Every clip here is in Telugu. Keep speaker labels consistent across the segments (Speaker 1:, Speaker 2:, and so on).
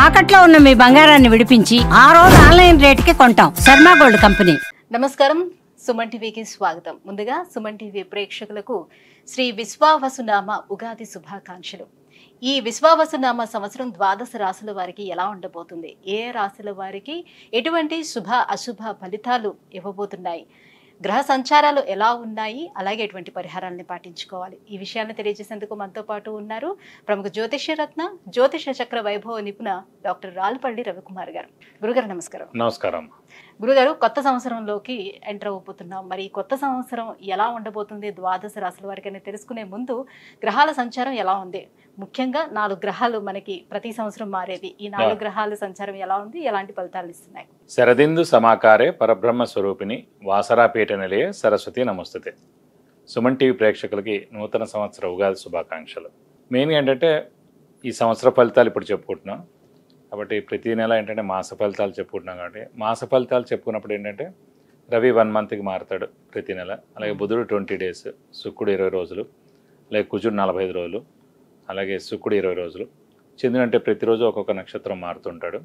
Speaker 1: తాకట్లో ఉన్న మీ బంగారాన్ని విడిపించి ఆ రోజు ఆన్లైన్ రేటుకి కొంటాం. Sharma gold company.
Speaker 2: నమస్కారం, సుమన్ టీవీకి స్వాగతం. ముందుగా సుమన్ టీవీ ప్రేక్షకులకు శ్రీ విశ్వావసునామ ఉగాది శుభాకాంక్షలు. ఈ విశ్వావసునామ సంవత్సరం ద్వాదశ రాశుల వారికి ఎలా ఉండబోతుంది, ఏ రాశుల వారికి ఎటువంటి శుభ అశుభ ఫలితాలు ఇవ్వబోతున్నాయి, గ్రహ సంచారాలు ఎలా ఉన్నాయి, అలాగే ఎటువంటి పరిహారాలను పాటించుకోవాలి, ఈ విషయాన్ని తెలియజేసేందుకు మనతో పాటు ఉన్నారు ప్రముఖ జ్యోతిష్య రత్న జ్యోతిష చక్ర వైభవ నిపుణ డాక్టర్ రాల్పల్లి రవికుమార్ గారు. గురుగారు నమస్కారం.
Speaker 3: నమస్కారం.
Speaker 2: గురుగారు, కొత్త సంవత్సరంలోకి ఎంటర్ అవ్వబోతున్నాం. మరి కొత్త సంవత్సరం ఎలా ఉండబోతుంది ద్వాదశ రాశుల వారికి అని తెలుసుకునే ముందు గ్రహాల సంచారం ఎలా ఉంది, ముఖ్యంగా 4 గ్రహాలు మనకి ప్రతి సంవత్సరం మారేది, ఈ 4 గ్రహాల సంచారం ఎలా ఉంది, ఎలాంటి ఫలితాలు ఇస్తున్నాయి?
Speaker 3: శరదిందు సమాకారే పరబ్రహ్మ స్వరూపిణి వాసరాపీఠ నిలయ సరస్వతి నమస్తుతే. సుమన్ టీవీ ప్రేక్షకులకి నూతన సంవత్సర ఉగాది శుభాకాంక్షలు. మెయిన్గా ఏంటంటే ఈ సంవత్సర ఫలితాలు ఇప్పుడు చెప్పుకుంటున్నాం కాబట్టి ప్రతి నెల ఏంటంటే మాస ఫలితాలు చెప్పుకుంటున్నాం కాబట్టి మాస ఫలితాలు చెప్పుకున్నప్పుడు ఏంటంటే రవి 1 మంత్కి మారుతాడు ప్రతి నెల, అలాగే బుధుడు 20 డేస్, శుక్రుడు 20 రోజులు, అలాగే కుజుడు 45 రోజులు, అలాగే శుక్రుడు 20 రోజులు, చంద్రుడు అంటే ప్రతిరోజు ఒక్కొక్క నక్షత్రం మారుతుంటాడు.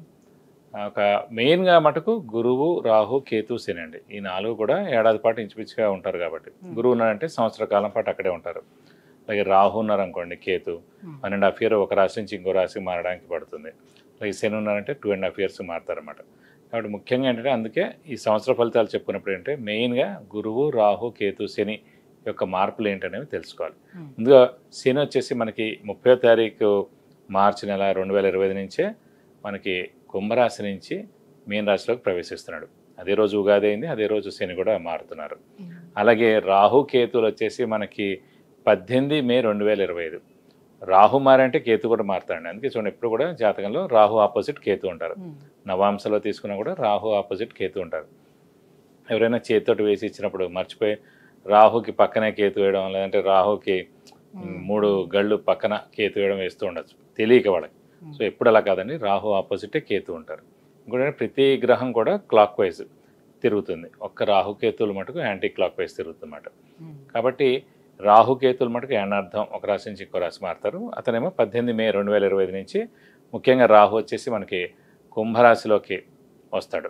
Speaker 3: ఒక మెయిన్గా మటుకు గురువు, రాహు, కేతు, శని అండి. ఈ 4 కూడా ఏడాది పాటు ఇంచుమించుగా ఉంటారు కాబట్టి గురువు ఉన్నారంటే సంవత్సర కాలం పాటు అక్కడే ఉంటారు. అలాగే రాహు ఉన్నారనుకోండి, కేతు 1.5 ఇయర్ ఒక రాశి నుంచి ఇంకో రాశికి మారడానికి పడుతుంది. అలాగే శని ఉన్నారంటే 2.5 ఇయర్స్ మారుతారన్నమాట. కాబట్టి ముఖ్యంగా ఏంటంటే అందుకే ఈ సంవత్సర ఫలితాలు చెప్పుకున్నప్పుడు ఏంటంటే మెయిన్గా గురువు, రాహు, కేతు, శని యొక్క మార్పులు ఏంటనేవి తెలుసుకోవాలి. ముందుగా శని వచ్చేసి మనకి 30వ తారీఖు మార్చి నెల 2025 నుంచే మనకి కుంభరాశి నుంచి మీన రాశిలోకి ప్రవేశిస్తున్నాడు. అదే రోజు ఉగాది అయింది, అదే రోజు శని కూడా మారుతున్నారు. అలాగే రాహు, కేతులు వచ్చేసి మనకి 18 మే 2025. రాహు మారంటే కేతు కూడా మారుతాడండి. అందుకే చూడండి ఎప్పుడు కూడా జాతకంలో రాహు ఆపోజిట్ కేతు ఉంటారు. నవాంశలో తీసుకున్నా కూడా రాహు ఆపోజిట్ కేతు ఉంటారు. ఎవరైనా చేతితోటి వేసి ఇచ్చినప్పుడు మర్చిపోయి రాహుకి పక్కనే కేతు వేయడం, లేదంటే రాహుకి 3 గళ్ళు పక్కన కేతు వేయడం వేస్తూ ఉండొచ్చు తెలియక వాళ్ళకి. సో ఎప్పుడు అలా కాదండి, రాహు ఆపోజిటే కేతు ఉంటారు. ఇంకోటి ప్రతి గ్రహం కూడా క్లాక్ వైజ్ తిరుగుతుంది, ఒక్క రాహుకేతువులు మటుకు యాంటీ క్లాక్ వైజ్ తిరుగుతుందన్నమాట. కాబట్టి రాహుకేతువులు మటుకు ఏనార్థం ఒక రాశి నుంచి ఇంకో రాశి మారుతారు. అతనేమో 18 మే 2025 నుంచి ముఖ్యంగా రాహు వచ్చేసి మనకి కుంభరాశిలోకి వస్తాడు,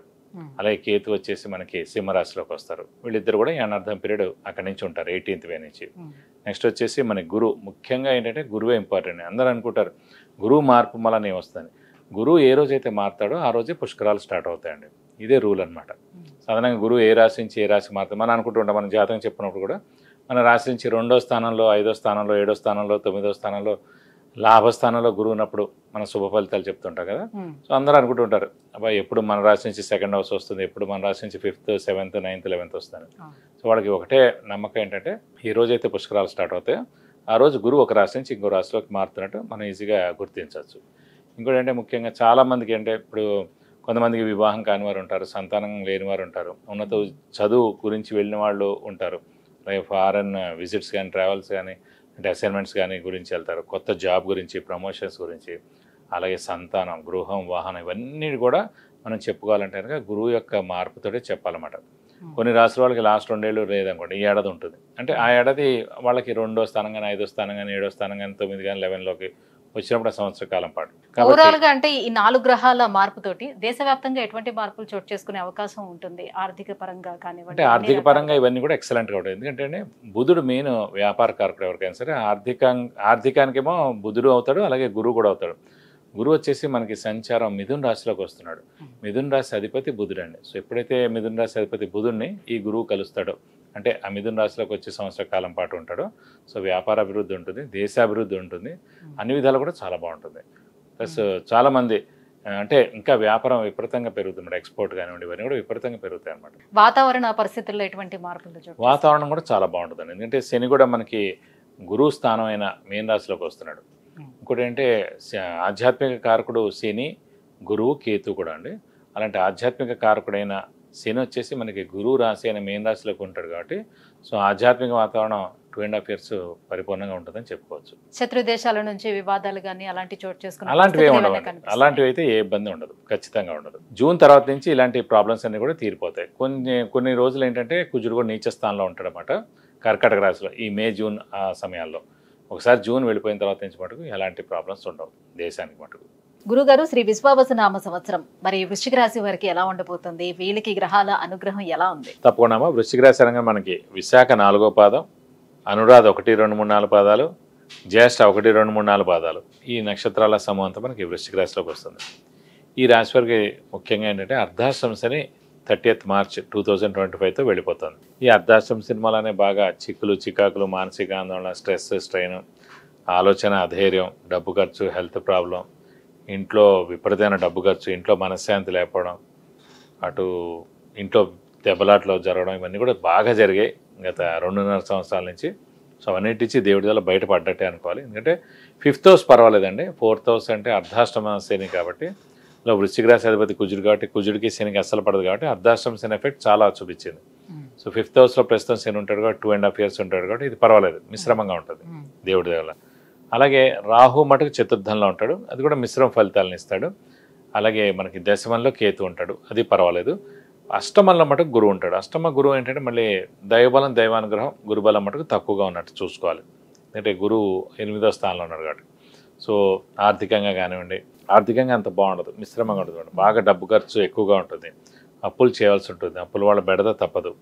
Speaker 3: అలాగే కేతు వచ్చేసి మనకి సింహరాశిలోకి వస్తారు. వీళ్ళిద్దరు కూడా ఏనార్థం పీరియడ్ అక్కడి నుంచి ఉంటారు 18th మే నుంచి. నెక్స్ట్ వచ్చేసి మన గురువు, ముఖ్యంగా ఏంటంటే గురువే ఇంపార్టెంట్. అందరూ అనుకుంటారు గురువు మార్పు మళ్ళీ వస్తుంది. గురువు ఏ రోజైతే మారుతాడో ఆ రోజే పుష్కరాలు స్టార్ట్ అవుతాయండి. ఇదే రూల్ అనమాట. సాధారణంగా గురువు ఏ రాశి నుంచి ఏ రాశి మారుతాడు మనం అనుకుంటుంటాం. మన జాతకం చెప్పినప్పుడు కూడా మన రాశి నుంచి 2వ స్థానంలో, 5వ స్థానంలో, 7వ స్థానంలో, 9వ స్థానంలో, లాభస్థానంలో గురువు ఉన్నప్పుడు మన శుభ ఫలితాలు చెప్తుంటాం కదా. సో అందరూ అనుకుంటుంటారు అబ్బాయి ఎప్పుడు మన రాశి నుంచి 2nd హౌస్ వస్తుంది, ఎప్పుడు మన రాశి నుంచి 5th, 7th, 9th, 11th వస్తుంది. సో వాళ్ళకి ఒకటే నమ్మకం ఏంటంటే ఈ రోజైతే పుష్కరాలు స్టార్ట్ అవుతాయో ఆ రోజు గురువు ఒక రాశి నుంచి ఇంకో రాశిలోకి మారుతున్నట్టు మనం ఈజీగా గుర్తించవచ్చు. ఇంకోటి అంటే ముఖ్యంగా చాలామందికి అంటే ఇప్పుడు కొంతమందికి వివాహం కాని వారు ఉంటారు, సంతానం లేని వారు ఉంటారు, ఉన్నత చదువు గురించి వెళ్ళిన వాళ్ళు ఉంటారు, అలాగే ఫారెన్ విజిట్స్ కానీ, ట్రావెల్స్ కానీ, అంటే అసైన్మెంట్స్ కానీ గురించి వెళ్తారు, కొత్త జాబ్ గురించి, ప్రమోషన్స్ గురించి, అలాగే సంతానం, గృహం, వాహనం ఇవన్నీ కూడా మనం చెప్పుకోవాలంటే కనుక గురువు యొక్క మార్పుతోటే చెప్పాలన్నమాట. కొన్ని రాష్ట్రాల వాళ్ళకి లాస్ట్ 2 ఏళ్ళు లేదనుకోండి, ఈ ఏడాది ఉంటుంది అంటే ఆ ఏడాది వాళ్ళకి 2వ స్థానం కానీ, 5వ స్థానం కానీ, 7వ స్థానం కానీ, 9 కానీ, 11లోకి వచ్చినప్పుడు ఆ సంవత్సర కాలం పాటు.
Speaker 2: ఓవరాల్ గా అంటే ఈ 4 గ్రహాల మార్పుతోటి దేశవ్యాప్తంగా ఎటువంటి మార్పులు చోటు చేసుకునే అవకాశం ఉంటుంది? ఆర్థిక పరంగా కానివ్వండి,
Speaker 3: అంటే ఆర్థిక పరంగా ఇవన్నీ కూడా ఎక్సలెంట్గా ఉంటుంది. ఎందుకంటే బుధుడు మెయిన్ వ్యాపార కారకుడు ఎవరికైనా సరే. ఆర్థికానికేమో బుధుడు అవుతాడు, అలాగే గురువు కూడా అవుతాడు. గురువు వచ్చేసి మనకి సంచారం మిథున రాశిలోకి వస్తున్నాడు. మిథున రాశి అధిపతి బుధుడు అండి. సో ఎప్పుడైతే మిథున రాశి అధిపతి బుధుడిని ఈ గురువు కలుస్తాడో అంటే ఆ మిథున రాశిలోకి వచ్చే సంవత్సర కాలం పాటు ఉంటాడో సో వ్యాపార అభివృద్ధి ఉంటుంది, దేశాభివృద్ధి ఉంటుంది, అన్ని విధాలు కూడా చాలా బాగుంటుంది. ప్లస్ చాలామంది అంటే ఇంకా వ్యాపారం విపరీతంగా పెరుగుతుంది, ఎక్స్పోర్ట్ కానివ్వండి ఇవన్నీ కూడా విపరీతంగా పెరుగుతాయి అనమాట.
Speaker 2: వాతావరణ పరిస్థితుల్లో ఎటువంటి మార్పులు?
Speaker 3: వాతావరణం కూడా చాలా బాగుంటుందండి. ఎందుకంటే శని కూడా మనకి గురువు స్థానం అయిన మీన రాశిలోకి వస్తున్నాడు. ఇంకోటి ఏంటంటే ఆధ్యాత్మిక కారకుడు శని, గురువు, కేతు కూడా అండి. అలాంటి ఆధ్యాత్మిక కారకుడైన శని వచ్చేసి మనకి గురువు రాశి అయిన మీన రాశిలోకి ఉంటాడు కాబట్టి సో ఆధ్యాత్మిక వాతావరణం 2.5 ఇయర్స్ పరిపూర్ణంగా ఉంటుందని చెప్పుకోవచ్చు.
Speaker 2: శత్రు దేశాల నుంచి వివాదాలు కానీ అలాంటి చోటు చేసుకుని
Speaker 3: అలాంటివి అయితే ఏ ఇబ్బంది ఉండదు, ఖచ్చితంగా ఉండదు. జూన్ తర్వాత నుంచి ఇలాంటి ప్రాబ్లమ్స్ అన్ని కూడా తీరిపోతాయి. కొన్ని రోజులు ఏంటంటే కుజుడు కూడా నీచ స్థానంలో ఉంటాడు అన్నమాట కర్కాటక రాశిలో ఈ మే, జూన్ ఆ సమయాల్లో. ఒకసారి జూన్ వెళ్ళిపోయిన తర్వాత నుంచి మటుకు ఎలాంటి ప్రాబ్లమ్స్ ఉండవు దేశానికి మటుకు.
Speaker 2: గురుగారు, శ్రీ విశ్వావసు నామ సంవత్సరం మరి వృశ్చిక రాశి వారికి ఎలా ఉండబోతుంది? వీళ్ళకి గ్రహాల అనుగ్రహం ఎలా ఉంది?
Speaker 3: తప్పకుండా వృశ్చిక రాశి అనగా మనకి విశాఖ 4వ పాదం, అనురాధ 1, 2, 3, 4 పాదాలు, జ్యేష్ఠ 1, 2, 3, 4 పాదాలు, ఈ నక్షత్రాల సమూహంతో మనకి వృశ్చిక రాశిలోకి వస్తుంది. ఈ రాశి వారికి ముఖ్యంగా ఏంటంటే అర్ధాష్టమ శని 30th March 2025తో వెళ్ళిపోతుంది. ఈ అర్ధాష్టమ సినిమాలనే బాగా చిక్కులు చికాకులు, మానసిక ఆందోళన, స్ట్రెస్, స్ట్రెయిన్, ఆలోచన అధైర్యం, డబ్బు ఖర్చు, హెల్త్ ప్రాబ్లం, ఇంట్లో విపరీతమైన డబ్బు ఖర్చు, ఇంట్లో మనశ్శాంతి లేకపోవడం, అటు ఇంట్లో దెబ్బలాట్లు జరగడం, ఇవన్నీ కూడా బాగా జరిగాయి గత 2.5 సంవత్సరాల నుంచి. సో అవన్నిటి నుంచి దేవుడి వల్ల బయటపడ్డట్టే అనుకోవాలి. ఎందుకంటే 5th house పర్వాలేదండి, 4th house అంటే అర్ధాష్టమ శని కాబట్టి, ఇలా వృశ్చిక రాశి అధిపతి కుజుడు కాబట్టి కుజుడికి శనికి అస్సలు పడదు కాబట్టి అర్ధాష్టమ శని ఎఫెక్ట్ చాలా చూపించింది. సో 5th హౌస్లో ప్రస్తుతం శని ఉంటాడు కాబట్టి 2.5 years ఉంటాడు కాబట్టి ఇది పర్వాలేదు, మిశ్రమంగా ఉంటుంది దేవుడి వల్ల. అలాగే రాహు మటుకు చతుర్థంలో ఉంటాడు, అది కూడా మిశ్రమ ఫలితాలను ఇస్తాడు. అలాగే మనకి దశమంలో కేతు ఉంటాడు, అది పర్వాలేదు. అష్టమంలో మటుకు గురువు ఉంటాడు. అష్టమ గురువు ఏంటంటే మళ్ళీ దైవబలం, దైవానుగ్రహం, గురుబలం మటుకు తక్కువగా ఉన్నట్టు చూసుకోవాలి. ఎందుకంటే గురువు 8వ స్థానంలో ఉన్నాడు కాబట్టి. సో ఆర్థికంగా కానివ్వండి, ఆర్థికంగా అంత బాగుండదు, మిశ్రమంగా ఉంటుంది. బాగా డబ్బు ఖర్చు ఎక్కువగా ఉంటుంది, అప్పులు చేయాల్సి ఉంటుంది, అప్పుల వాళ్ళ బెడద తప్పదు,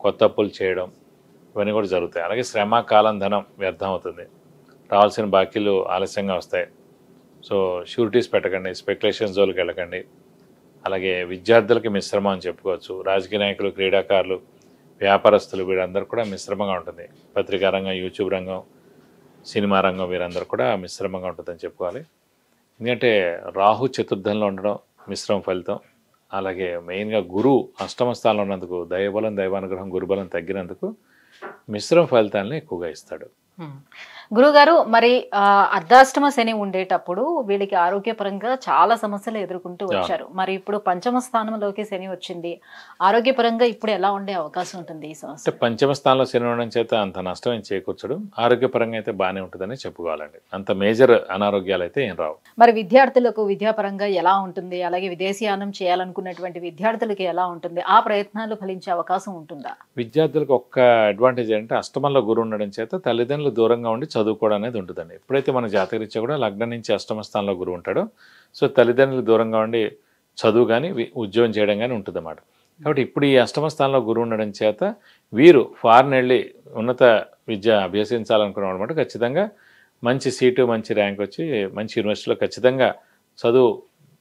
Speaker 3: కొత్త అప్పులు చేయడం ఇవన్నీ కూడా జరుగుతాయి. అలాగే శ్రమ, కాలం, ధనం వ్యర్థం అవుతుంది, రావాల్సిన బాకీలు ఆలస్యంగా వస్తాయి. సో షూరిటీస్ పెట్టకండి, స్పెక్యులేషన్ జోలికి వెళ్ళకండి. అలాగే విద్యార్థులకి మిశ్రమం అని చెప్పుకోవచ్చు. రాజకీయ నాయకులు, క్రీడాకారులు, వ్యాపారస్తులు వీరందరూ కూడా మిశ్రమంగా ఉంటుంది. పత్రికా రంగం, యూట్యూబ్ రంగం, సినిమా రంగం వీరందరూ కూడా మిశ్రమంగా ఉంటుందని చెప్పుకోవాలి. ఎందుకంటే రాహు చతుర్థంలో ఉండడం మిశ్రమ ఫలితం. అలాగే మెయిన్గా గురువు అష్టమ స్థానంలో ఉన్నందుకు దైవబలం, దైవానుగ్రహం, గురుబలం తగ్గినందుకు మిశ్రమ ఫలితాలను ఎక్కువగా ఇస్తాడు.
Speaker 2: గురుగారు, మరి అర్ధాష్టమ శని ఉండేటప్పుడు వీళ్ళకి ఆరోగ్యపరంగా చాలా సమస్యలు ఎదుర్కొంటూ వచ్చారు. మరి ఇప్పుడు పంచమ స్థానంలోకి శని వచ్చింది, ఆరోగ్యపరంగా ఇప్పుడు ఎలా ఉండే అవకాశం ఉంటుంది ఈ సంవత్సరం?
Speaker 3: అంటే పంచమ స్థానంలో శని ఉండడం చేత అంత నష్టం ఏం చేకూర్చడు, ఆరోగ్యపరంగా అయితే బాగానే ఉంటుందని చెప్పుకోవాలండి. అంత మేజర్ అనారోగ్యాలు అయితే ఏం రావు.
Speaker 2: మరి విద్యార్థులకు విద్యాపరంగా ఎలా ఉంటుంది? అలాగే విదేశీయానం చేయాలనుకున్నటువంటి విద్యార్థులకి ఎలా ఉంటుంది? ఆ ప్రయత్నాలు ఫలించే అవకాశం ఉంటుందా?
Speaker 3: విద్యార్థులకు ఒక్క అడ్వాంటేజ్ అంటే అష్టమంలో గురువు ఉండడం చేత తల్లిదండ్రులు దూరంగా ఉండి చదువుకోవడం అనేది ఉంటుందండి. ఎప్పుడైతే మన జాతకరీత్యా కూడా లగ్నం నుంచి అష్టమ స్థానంలో గురువు ఉంటాడో, సో తల్లిదండ్రులు దూరంగా ఉండి చదువు కానీ ఉద్యోగం చేయడం కానీ ఉంటుంది అన్నమాట. కాబట్టి ఇప్పుడు ఈ అష్టమ స్థానంలో గురువు ఉండడం చేత వీరు ఫారెన్ వెళ్ళి ఉన్నత విద్య అభ్యసించాలనుకున్నాం అనమాట. ఖచ్చితంగా మంచి సీటు, మంచి ర్యాంక్ వచ్చి మంచి యూనివర్సిటీలో ఖచ్చితంగా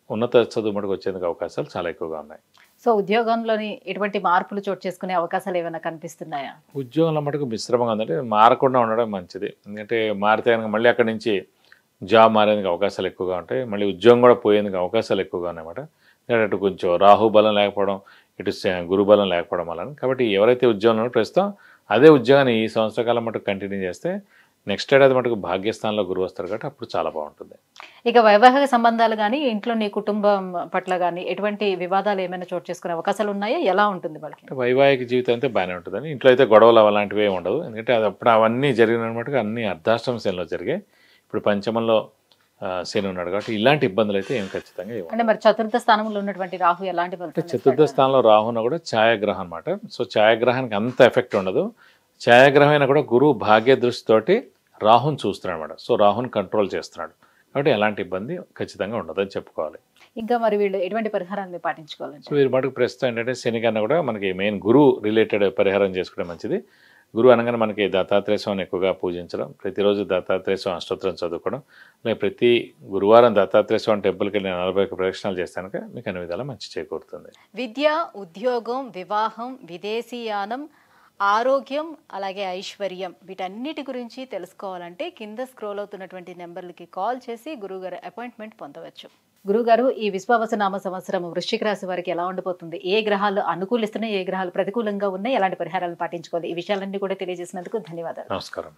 Speaker 3: ఉన్నత చదువు మటుకు వచ్చేందుకు అవకాశాలు చాలా ఎక్కువగా ఉన్నాయి.
Speaker 2: సో ఉద్యోగంలోని ఎటువంటి మార్పులు చోటు చేసుకునే అవకాశాలు ఏమైనా కనిపిస్తున్నాయా?
Speaker 3: ఉద్యోగంలో మటుకు మిశ్రమంగా ఉందంటే మారకుండా ఉండడం మంచిది. ఎందుకంటే మారితే కనుక మళ్ళీ అక్కడి నుంచి జాబ్ మారేందుకు అవకాశాలు ఎక్కువగా ఉంటాయి, మళ్ళీ ఉద్యోగం కూడా పోయేందుకు అవకాశాలు ఎక్కువగా ఉన్నాయన్నమాట. ఎందుకంటే అటు కొంచెం రాహు బలం లేకపోవడం, ఇటు గురుబలం లేకపోవడం వల్ల. కాబట్టి ఎవరైతే ఉద్యోగంలో ప్రస్తుతం అదే ఉద్యోగాన్ని ఈ సంవత్సర కాలం మటుకు కంటిన్యూ చేస్తే నెక్స్ట్ ఏడాది మటుకు భాగ్యస్థానంలో గురువు వస్తారు కాబట్టి అప్పుడు చాలా బాగుంటుంది.
Speaker 2: ఇక వైవాహిక సంబంధాలు కానీ, ఇంట్లో నీ కుటుంబం పట్ల కానీ ఎటువంటి వివాదాలు ఏమైనా చోటు చేసుకునే అవకాశాలు ఉన్నాయా? ఎలా ఉంటుంది వాళ్ళకి?
Speaker 3: వైవాహిక జీవితం అయితే బాగానే ఉంటుందని, ఇంట్లో అయితే గొడవలు అలాంటివి ఏమి ఉండవు. ఎందుకంటే అది అప్పుడు అవన్నీ జరిగినట్టుగా అన్ని అర్ధాష్టమ శనిలో జరిగాయి. ఇప్పుడు పంచమంలో శని ఉన్నాడు కాబట్టి ఇలాంటి ఇబ్బందులు అయితే ఏం ఖచ్చితంగా ఏమి.
Speaker 2: అంటే మరి చతుర్థ స్థానంలో ఉన్నటువంటి రాహు ఎలాంటి
Speaker 3: అంటే చతుర్థ స్థానంలో రాహున కూడా ఛాయాగ్రహం అనమాట. సో ఛాయాగ్రహానికి అంత ఎఫెక్ట్ ఉండదు. ఛాయాగ్రహం అయినా కూడా గురువు భాగ్య దృష్టితోటి రాహుని చూస్తున్నాడు అనమాట. సో రాహుని కంట్రోల్ చేస్తున్నాడు కాబట్టి ఎలాంటి ఇబ్బంది ఖచ్చితంగా ఉండదని చెప్పుకోవాలి.
Speaker 2: ఇంకా మరి వీళ్ళు ఎటువంటి పరిహారాన్ని పాటించుకోవాలి?
Speaker 3: సో వీరి మటుకు ప్రస్తుతం ఏంటంటే శని కన్నా కూడా మనకి మెయిన్ గురువు రిలేటెడ్ పరిహారం చేసుకుంటే మంచిది. గురువు అనగానే మనకి దత్తాత్రేయ స్వామిని ఎక్కువగా పూజించడం, ప్రతిరోజు దత్తాత్రేయ స్వామి అష్టోత్తరం చదువుకోవడం, అలాగే ప్రతి గురువారం దత్తాత్రేయ స్వామి టెంపుల్కి వెళ్ళి 41 ప్రదక్షిణాలు చేస్తాను మీకు అన్ని విధాలా మంచి చేకూరుతుంది.
Speaker 2: విద్య, ఉద్యోగం, వివాహం, విదేశీయానం, ఆరోగ్యం, అలాగే ఐశ్వర్యం వీటన్నిటి గురించి తెలుసుకోవాలంటే కింద స్క్రోల్ అవుతున్నటువంటి నెంబర్లకి కాల్ చేసి గురువుగారు అపాయింట్మెంట్ పొందవచ్చు. గురుగారు, ఈ విశ్వావసు నామ సంవత్సరం వృశ్చిక రాశి వారికి ఎలా ఉండబోతుంది? ఏ గ్రహాలు అనుకూలిస్తున్నాయి, ఏ గ్రహాలు ప్రతికూలంగా ఉన్నాయి, ఎలాంటి పరిహారాలు పాటించుకోవాలి? ఈ విషయాలన్నీ కూడా తెలియజేసినందుకు ధన్యవాదాలు.
Speaker 3: నమస్కారం.